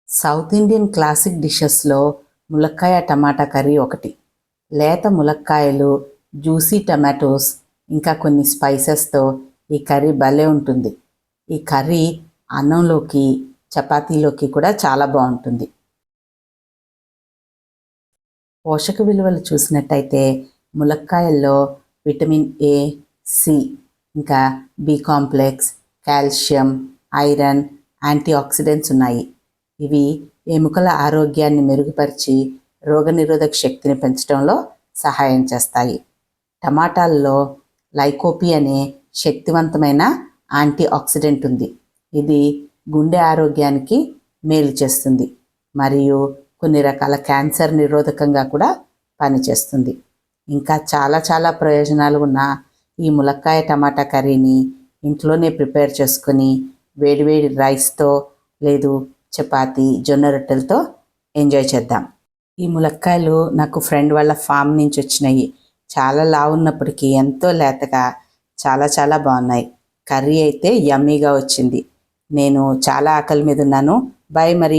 South Indian classic డిషెస్లో ములక్కాయ టమాటా curry ఒకటి. లేత ములక్కాయలు, జ్యూసీ టమాటోస్, ఇంకా కొన్ని స్పైసెస్తో ఈ కర్రీ భలే ఉంటుంది. ఈ కర్రీ అన్నంలోకి, చపాతీలోకి కూడా చాలా బాగుంటుంది. పోషక విలువలు చూసినట్టయితే ములక్కాయల్లో విటమిన్ ఏ, సి, ఇంకా B complex, calcium, iron, antioxidants ఉన్నాయి. ఇవి ఎముకల ఆరోగ్యాన్ని మెరుగుపరిచి రోగనిరోధక శక్తిని పెంచడంలో సహాయం చేస్తాయి. టమాటాల్లో లైకోపీ అనే శక్తివంతమైన యాంటీ ఆక్సిడెంట్ ఉంది. ఇది గుండె ఆరోగ్యానికి మేలు చేస్తుంది మరియు కొన్ని రకాల క్యాన్సర్ నిరోధకంగా కూడా పనిచేస్తుంది. ఇంకా చాలా చాలా ప్రయోజనాలు ఉన్న ఈ ములక్కాయ టమాటా కర్రీని ఇంట్లోనే ప్రిపేర్ చేసుకొని వేడివేడి రైస్తో లేదు చపాతి, జొన్న రొట్టెలతో ఎంజాయ్ చేద్దాం. ఈ ములక్కాయలు నాకు ఫ్రెండ్ వాళ్ళ ఫామ్ నుంచి వచ్చినాయి. చాలా లావున్నప్పటికీ ఎంతో లేతగా చాలా చాలా బాగున్నాయి. కర్రీ అయితే యమ్మీగా వచ్చింది. నేను చాలా ఆకలి మీద ఉన్నాను. బాయ్ మరి.